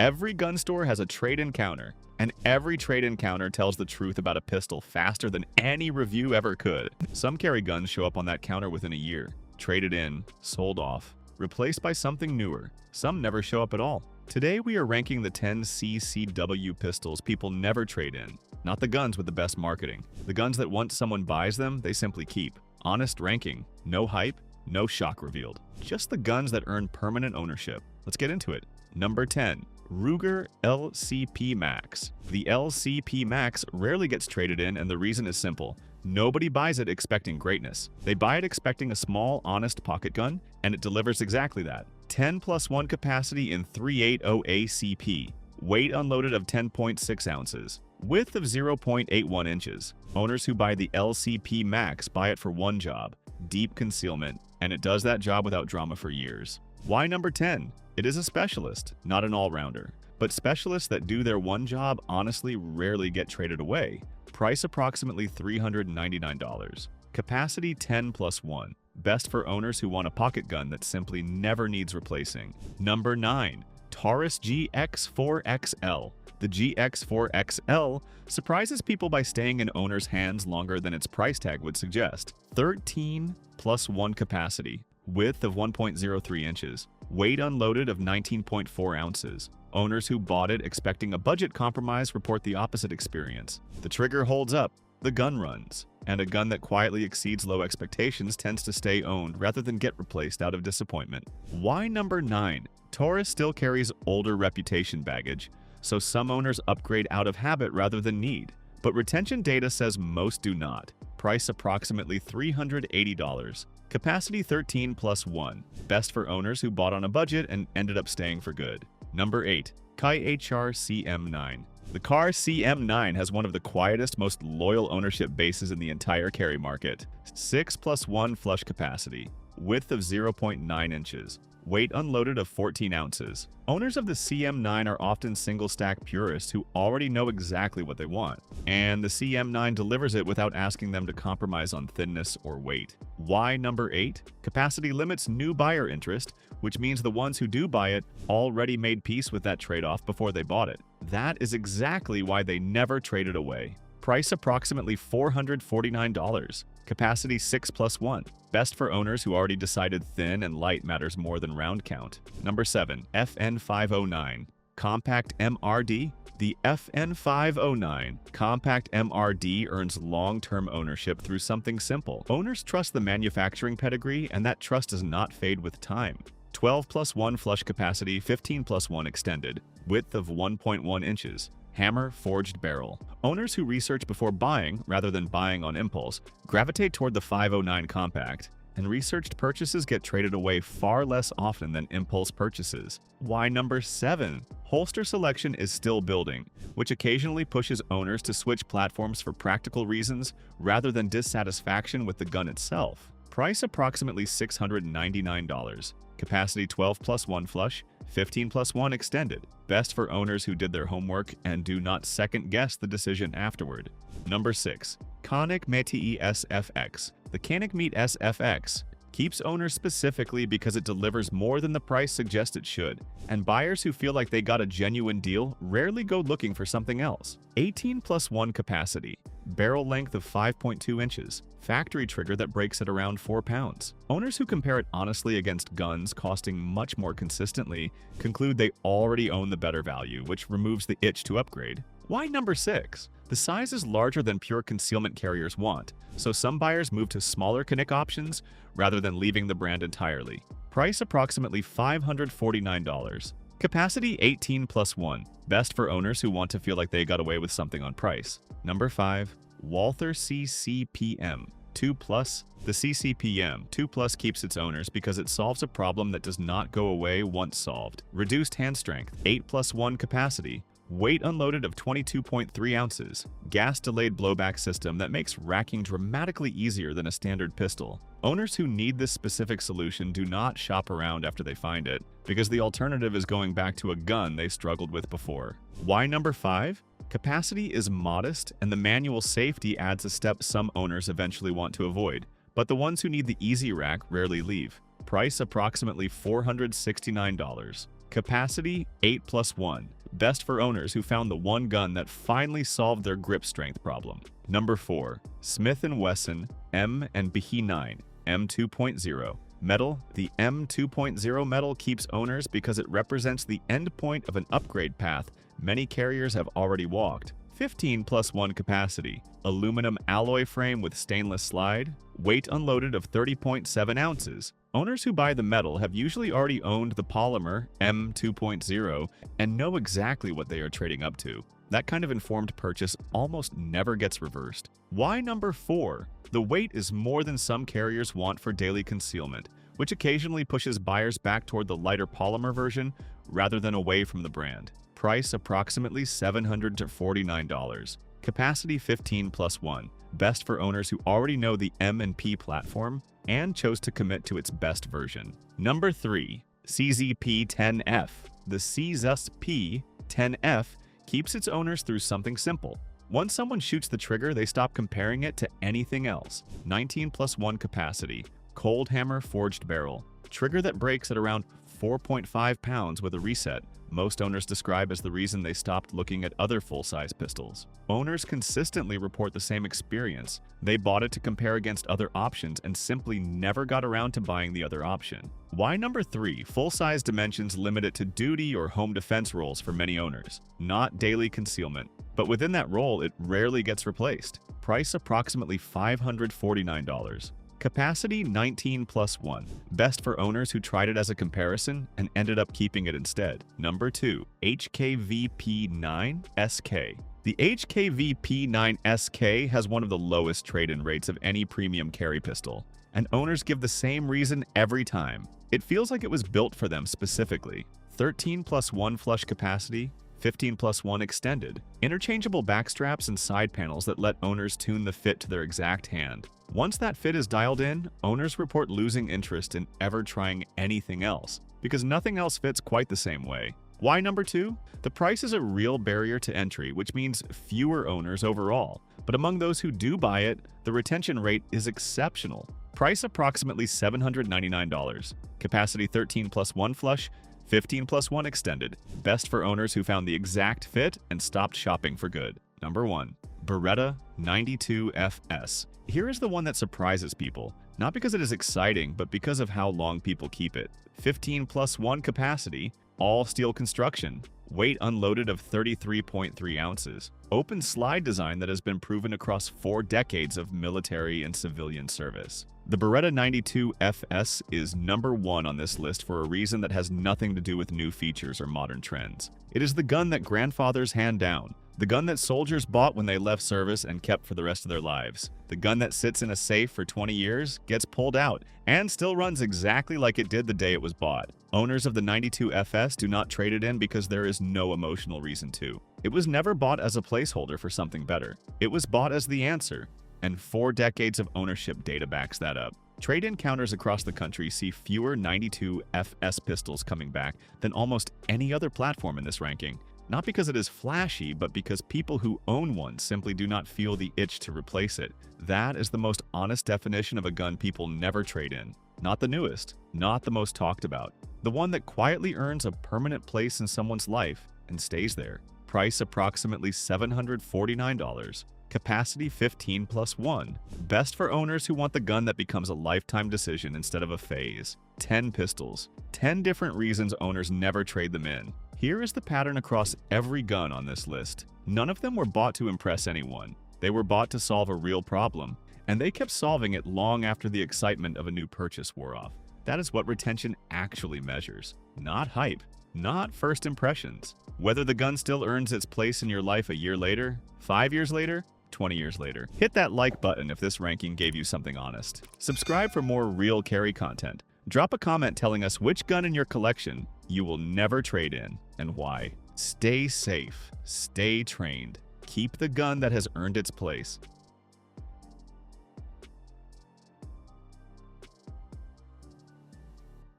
Every gun store has a trade-in counter, and every trade-in counter tells the truth about a pistol faster than any review ever could. Some carry guns show up on that counter within a year, traded in, sold off, replaced by something newer. Some never show up at all. Today we are ranking the 10 CCW pistols people never trade in. Not the guns with the best marketing. The guns that once someone buys them, they simply keep. Honest ranking. No hype, no shock revealed. Just the guns that earn permanent ownership. Let's get into it. Number 10. Ruger LCP Max. The LCP Max rarely gets traded in, and the reason is simple. Nobody buys it expecting greatness. They buy it expecting a small, honest pocket gun, and it delivers exactly that. 10+1 capacity in 380 ACP. Weight unloaded of 10.6 ounces. Width of 0.81 inches. Owners who buy the LCP Max buy it for one job: deep concealment, and it does that job without drama for years. Why number 10? It is a specialist, not an all-rounder. But specialists that do their one job honestly rarely get traded away. Price approximately $399. Capacity 10+1. Best for owners who want a pocket gun that simply never needs replacing. Number 9. Taurus GX4XL. The GX4XL surprises people by staying in owners' hands longer than its price tag would suggest. 13+1 capacity. Width of 1.03 inches. Weight unloaded of 19.4 ounces. Owners who bought it expecting a budget compromise report the opposite experience. The trigger holds up, the gun runs, and a gun that quietly exceeds low expectations tends to stay owned rather than get replaced out of disappointment. Why number 9? Taurus still carries older reputation baggage, so some owners upgrade out of habit rather than need. But retention data says most do not. Price approximately $380. Capacity 13+1. Best for owners who bought on a budget and ended up staying for good. Number 8. Kahr CM9. The Kahr CM9 has one of the quietest, most loyal ownership bases in the entire carry market. 6+1 flush capacity. Width of 0.9 inches. Weight unloaded of 14 ounces. Owners of the CM9 are often single-stack purists who already know exactly what they want, and the CM9 delivers it without asking them to compromise on thinness or weight. Why number 8? Capacity limits new buyer interest, which means the ones who do buy it already made peace with that trade-off before they bought it. That is exactly why they never traded away. Price approximately $449. Capacity 6+1. Best for owners who already decided thin and light matters more than round count. Number 7. FN509. Compact MRD. The FN509 Compact MRD earns long-term ownership through something simple. Owners trust the manufacturing pedigree, and that trust does not fade with time. 12+1 flush capacity, 15+1 extended. Width of 1.1 inches. Hammer forged barrel. Owners who research before buying, rather than buying on impulse, gravitate toward the 509 Compact, and researched purchases get traded away far less often than impulse purchases. Why number 7? Holster selection is still building, which occasionally pushes owners to switch platforms for practical reasons rather than dissatisfaction with the gun itself. Price approximately $699. Capacity 12+1 flush, 15+1 extended. Best for owners who did their homework and do not second-guess the decision afterward. Number 6. Canik Mete SFX. The Canik Mete SFX keeps owners specifically because it delivers more than the price suggests it should, and buyers who feel like they got a genuine deal rarely go looking for something else. 18+1 capacity. Barrel length of 5.2 inches. Factory trigger that breaks at around 4 pounds. Owners who compare it honestly against guns costing much more consistently conclude they already own the better value, which removes the itch to upgrade. Why number 6? The size is larger than pure concealment carriers want, so some buyers move to smaller Canik options rather than leaving the brand entirely. Price approximately $549. Capacity 18+1. Best for owners who want to feel like they got away with something on price. Number 5. Walther CCPM 2+. The CCPM 2+ keeps its owners because it solves a problem that does not go away once solved. Reduced hand strength, 8+1 capacity. Weight unloaded of 22.3 ounces. Gas-delayed blowback system that makes racking dramatically easier than a standard pistol. Owners who need this specific solution do not shop around after they find it, because the alternative is going back to a gun they struggled with before. Why number 5? Capacity is modest, and the manual safety adds a step some owners eventually want to avoid, but the ones who need the easy rack rarely leave. Price approximately $469. Capacity 8+1. Best for owners who found the one gun that finally solved their grip strength problem. Number 4. Smith & Wesson M&BE9 M2.0. Metal. The M2.0 metal keeps owners because it represents the end point of an upgrade path many carriers have already walked. 15+1 capacity. Aluminum alloy frame with stainless slide. Weight unloaded of 30.7 ounces. Owners who buy the metal have usually already owned the polymer M2.0 and know exactly what they are trading up to. That kind of informed purchase almost never gets reversed. Why number 4? The weight is more than some carriers want for daily concealment, which occasionally pushes buyers back toward the lighter polymer version rather than away from the brand. Price approximately $700 to $49. Capacity 15+1. Best for owners who already know the M&P platform and chose to commit to its best version. Number 3. CZP-10F. The CZP-10F keeps its owners through something simple. Once someone shoots the trigger, they stop comparing it to anything else. 19+1 capacity. Cold hammer forged barrel. Trigger that breaks at around 4.5 pounds with a reset. Most owners describe as the reason they stopped looking at other full-size pistols. Owners consistently report the same experience. They bought it to compare against other options and simply never got around to buying the other option. Why number 3? Full-size dimensions limit it to duty or home defense roles for many owners, not daily concealment. But within that role, it rarely gets replaced. Price approximately $549. Capacity 19+1. Best for owners who tried it as a comparison and ended up keeping it instead. Number 2. HKVP9SK. The HKVP9SK has one of the lowest trade-in rates of any premium carry pistol, and owners give the same reason every time. It feels like it was built for them specifically. 13+1 flush capacity, 15+1 extended. Interchangeable backstraps and side panels that let owners tune the fit to their exact hand. Once that fit is dialed in, owners report losing interest in ever trying anything else, because nothing else fits quite the same way. Why number 2? The price is a real barrier to entry, which means fewer owners overall. But among those who do buy it, the retention rate is exceptional. Price approximately $799. Capacity 13+1 flush, 15+1 extended. Best for owners who found the exact fit and stopped shopping for good. Number 1. Beretta 92FS. Here is the one that surprises people, not because it is exciting, but because of how long people keep it. 15+1 capacity, all steel construction, weight unloaded of 33.3 ounces. Open slide design that has been proven across 4 decades of military and civilian service. The Beretta 92FS is number 1 on this list for a reason that has nothing to do with new features or modern trends. It is the gun that grandfathers hand down. The gun that soldiers bought when they left service and kept for the rest of their lives. The gun that sits in a safe for 20 years, gets pulled out, and still runs exactly like it did the day it was bought. Owners of the 92FS do not trade it in because there is no emotional reason to. It was never bought as a placeholder for something better. It was bought as the answer, and 4 decades of ownership data backs that up. Trade-in counters across the country see fewer 92FS pistols coming back than almost any other platform in this ranking. Not because it is flashy, but because people who own one simply do not feel the itch to replace it. That is the most honest definition of a gun people never trade in. Not the newest, not the most talked about. The one that quietly earns a permanent place in someone's life and stays there. Price approximately $749. Capacity 15+1. Best for owners who want the gun that becomes a lifetime decision instead of a phase. 10 pistols. 10 different reasons owners never trade them in. Here is the pattern across every gun on this list. None of them were bought to impress anyone. They were bought to solve a real problem, and they kept solving it long after the excitement of a new purchase wore off. That is what retention actually measures. Not hype, not first impressions. Whether the gun still earns its place in your life a year later, 5 years later, 20 years later. Hit that like button if this ranking gave you something honest. Subscribe for more real carry content. Drop a comment telling us which gun in your collection you will never trade in and why. Stay safe, stay trained, keep the gun that has earned its place.